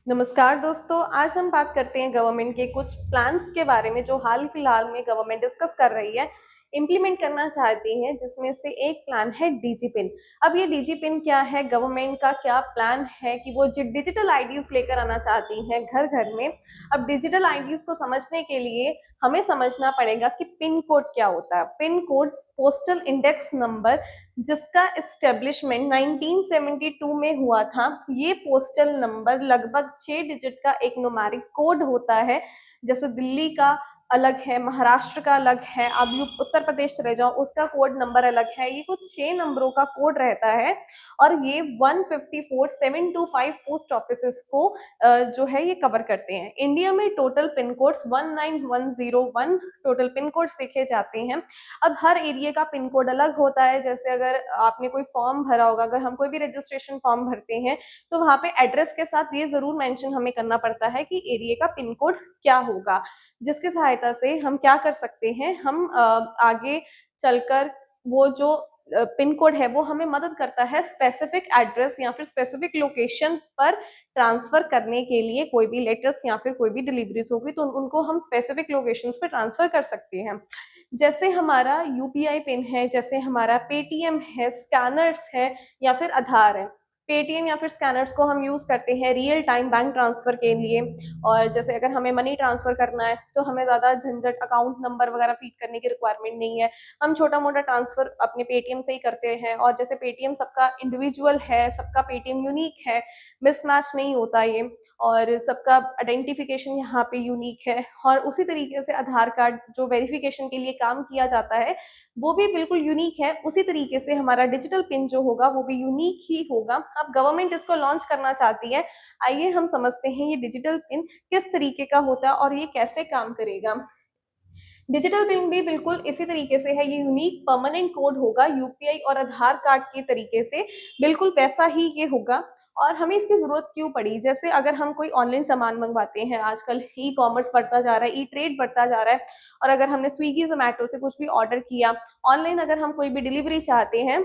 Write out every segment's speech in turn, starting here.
नमस्कार दोस्तों, आज हम बात करते हैं गवर्नमेंट के कुछ प्लान्स के बारे में जो हाल फिलहाल में गवर्नमेंट डिस्कस कर रही है, इम्प्लीमेंट करना चाहती है, जिसमें से एक प्लान है डीजी पिन। अब ये डीजी पिन क्या है, गवर्नमेंट का क्या प्लान है कि वो डिजिटल आईडीज लेकर आना चाहती हैं घर घर में। अब डिजिटल आईडीज को समझने के लिए हमें समझना पड़ेगा कि पिन कोड क्या होता है। Pin code postal index number, जिसका एस्टेब्लिशमेंट 1972 में हुआ था। ये पोस्टल नंबर लगभग 6 डिजिट का एक न्यूमेरिक कोड होता है। जैसे दिल्ली का अलग है, महाराष्ट्र का अलग है, अब उत्तर प्रदेश चले जाओ उसका कोड नंबर अलग है। ये कुछ 6 नंबरों का कोड रहता है और ये 154,725 पोस्ट ऑफिस को जो है ये कवर करते हैं। इंडिया में total pin codes 19101 total pin codes देखे जाते हैं। अब हर एरिया का पिन कोड अलग होता है। जैसे अगर आपने कोई फॉर्म भरा होगा, अगर हम कोई भी रजिस्ट्रेशन फॉर्म भरते हैं तो वहाँ पे एड्रेस के साथ ये जरूर मेंशन हमें करना पड़ता है कि एरिया का पिन कोड क्या होगा, जिसकी सहायता से हम क्या कर सकते हैं, हम आगे चलकर वो जो पिन कोड है वो हमें मदद करता है स्पेसिफिक एड्रेस या फिर स्पेसिफिक लोकेशन पर ट्रांसफर करने के लिए। कोई भी लेटर्स या फिर कोई भी डिलीवरीज होगी तो उनको हम स्पेसिफिक लोकेशंस पे ट्रांसफर कर सकते हैं। जैसे हमारा यूपीआई पिन है, जैसे हमारा पेटीएम है, स्कैनर्स है या फिर आधार है। पेटीएम या फिर स्कैनर्स को हम यूज करते हैं रियल टाइम बैंक ट्रांसफर के लिए। और जैसे अगर हमें मनी ट्रांसफर करना है तो हमें ज्यादा झंझट अकाउंट नंबर वगैरह फीड करने की रिक्वायरमेंट नहीं है, हम छोटा मोटा ट्रांसफर अपने पेटीएम से ही करते हैं। और जैसे पेटीएम सबका इंडिविजुअल है, सबका पेटीएम यूनिक है, मिसमैच नहीं होता ये, और सबका आइडेंटिफिकेशन यहाँ पे यूनिक है। और उसी तरीके से आधार कार्ड जो वेरिफिकेशन के लिए काम किया जाता है वो भी बिल्कुल यूनिक है। उसी तरीके से हमारा डिजिटल पिन जो होगा वो भी यूनिक ही होगा। अब गवर्नमेंट इसको लॉन्च करना चाहती है। आइए हम समझते हैं ये डिजिटल पिन किस तरीके का होता है और ये कैसे काम करेगा। डिजिटल पिन भी बिल्कुल इसी तरीके से है, ये यूनिक परमानेंट कोड होगा, यूपीआई और आधार कार्ड के तरीके से बिल्कुल वैसा ही ये होगा। और हमें इसकी जरूरत क्यों पड़ी, जैसे अगर हम कोई ऑनलाइन सामान मंगवाते हैं, आजकल ई कॉमर्स बढ़ता जा रहा है, ई ट्रेड बढ़ता जा रहा है, और अगर हमने स्विगी जोमेटो से कुछ भी ऑर्डर किया ऑनलाइन, अगर हम कोई भी डिलीवरी चाहते हैं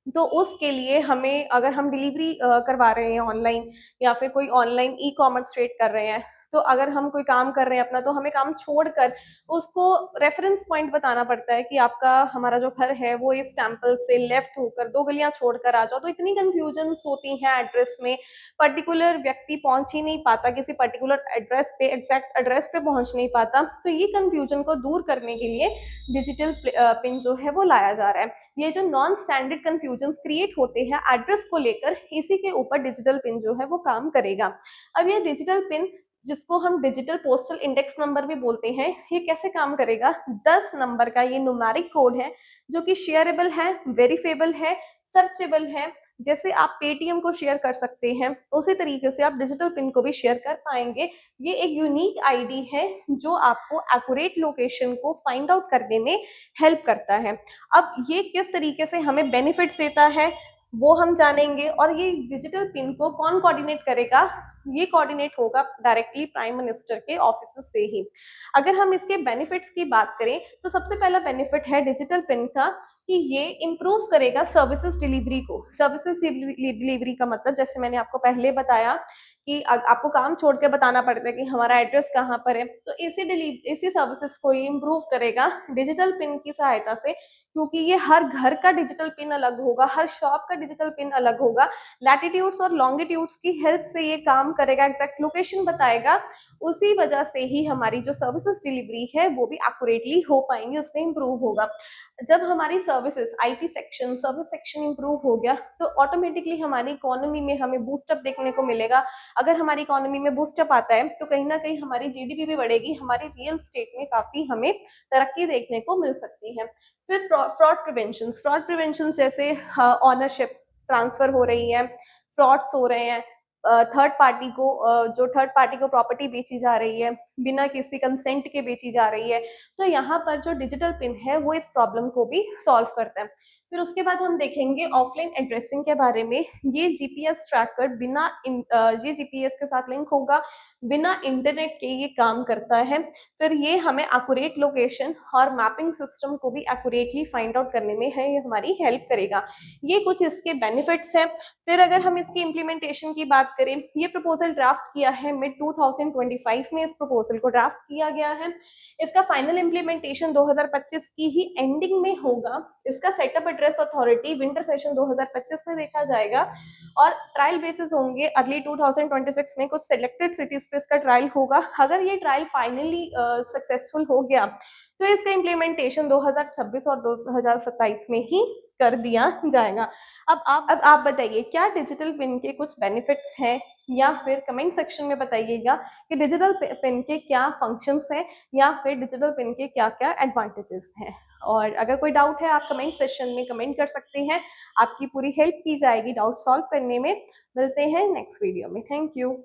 तो उसके लिए हमें, अगर हम डिलीवरी करवा रहे हैं ऑनलाइन या फिर कोई ऑनलाइन ई कॉमर्स ट्रेड कर रहे हैं, तो अगर हम कोई काम कर रहे हैं अपना, तो हमें काम छोड़कर उसको रेफरेंस पॉइंट बताना पड़ता है कि आपका हमारा जो घर है वो इस टेम्पल से लेफ्ट होकर 2 गलियां छोड़कर आ जाओ। तो इतनी कंफ्यूजन होती है एड्रेस में, पर्टिकुलर व्यक्ति पहुंच ही नहीं पाता किसी पर्टिकुलर एड्रेस पे, एग्जैक्ट एड्रेस पे पहुंच नहीं पाता। तो ये कंफ्यूजन को दूर करने के लिए डिजिटल पिन जो है वो लाया जा रहा है। ये जो नॉन स्टैंडर्ड कंफ्यूजन क्रिएट होते हैं एड्रेस को लेकर, इसी के ऊपर डिजिटल पिन जो है वो काम करेगा। अब ये डिजिटल पिन, जिसको हम डिजिटल पोस्टल इंडेक्स नंबर भी बोलते हैं, ये कैसे काम करेगा। 10 नंबर का ये न्यूमेरिक कोड है जो कि शेयरेबल है, वेरीफेबल है, सर्चेबल है। जैसे आप पेटीएम को शेयर कर सकते हैं उसी तरीके से आप डिजिटल पिन को भी शेयर कर पाएंगे। ये एक यूनिक आईडी है जो आपको एक्यूरेट लोकेशन को फाइंड आउट करने में हेल्प करता है। अब ये किस तरीके से हमें बेनिफिट्स देता है वो हम जानेंगे। और ये डिजिटल पिन को कौन कोऑर्डिनेट करेगा, ये कोऑर्डिनेट होगा डायरेक्टली प्राइम मिनिस्टर के ऑफिस से ही। अगर हम इसके बेनिफिट्स की बात करें तो सबसे पहला बेनिफिट है डिजिटल पिन का कि ये इम्प्रूव करेगा सर्विसेज डिलीवरी को। सर्विसेज डिलीवरी का मतलब, जैसे मैंने आपको पहले बताया कि आपको काम छोड़ के बताना पड़ता है कि हमारा एड्रेस कहाँ पर है, तो इसी सर्विसेज को ये इम्प्रूव करेगा डिजिटल पिन की सहायता से। क्योंकि ये हर घर का डिजिटल पिन अलग होगा, हर शॉप का डिजिटल पिन अलग होगा, लैटिट्यूड्स और लॉन्गिट्यूड्स की हेल्प से ये काम करेगा, एग्जैक्ट लोकेशन बताएगा। उसी वजह से ही हमारी जो सर्विसेज डिलीवरी है वो भी एक्यूरेटली हो पाएंगी, उसमें इम्प्रूव होगा। जब हमारी services IT section, service section improve हो गया तो ऑटोमेटिकली हमारी इकोनॉमी में हमें बूस्टअप देखने को मिलेगा। अगर हमारी इकोनॉमी में बूस्टअप आता है तो कहीं ना कहीं हमारी जीडीपी भी बढ़ेगी, हमारी रियल स्टेट में काफी हमें तरक्की देखने को मिल सकती है। फिर फ्रॉड प्रिवेंशन जैसे ऑनरशिप ट्रांसफर हो रही है, फ्रॉड्स हो रहे हैं, थर्ड पार्टी को जो थर्ड पार्टी को प्रॉपर्टी बेची जा रही है, बिना किसी कंसेंट के बेची जा रही है, तो यहाँ पर जो डिजिटल पिन है वो इस प्रॉब्लम को भी सॉल्व करता है। फिर उसके बाद हम देखेंगे ऑफलाइन एड्रेसिंग के बारे में। ये जीपीएस ट्रैकर ये जीपीएस के साथ लिंक होगा, बिना इंटरनेट के ये काम करता है। फिर ये हमें एक्यूरेट लोकेशन और मैपिंग सिस्टम को भी एक्यूरेटली फाइंड आउट करने में ये हमारी हेल्प करेगा। ये कुछ इसके बेनिफिट्स हैं। फिर अगर हम इसकी इम्प्लीमेंटेशन की बात बात करें, ये प्रपोजल ड्राफ्ट किया है मिड 2025 में, इस प्रपोजल को ड्राफ्ट किया गया है। इसका फाइनल इम्प्लीमेंटेशन 2025 की ही एंडिंग में होगा। इसका setup address authority winter session 2025 में देखा जाएगा और ट्रायल बेसिस होंगे अर्ली 2026 में। कुछ सिलेक्टेड सिटीज पे इसका ट्रायल होगा। अगर ये ट्रायल फाइनली सक्सेसफुल हो गया तो इसका इम्प्लीमेंटेशन 2026 और 2027 में ही कर दिया जाएगा। अब आप बताइए, क्या डिजिटल पिन के कुछ बेनिफिट्स हैं, या फिर कमेंट सेक्शन में बताइएगा कि डिजिटल पिन के क्या फंक्शंस हैं, या फिर डिजिटल पिन के क्या क्या एडवांटेजेस हैं। और अगर कोई डाउट है आप कमेंट सेक्शन में कमेंट कर सकते हैं, आपकी पूरी हेल्प की जाएगी डाउट सॉल्व करने में। मिलते हैं नेक्स्ट वीडियो में। Thank you.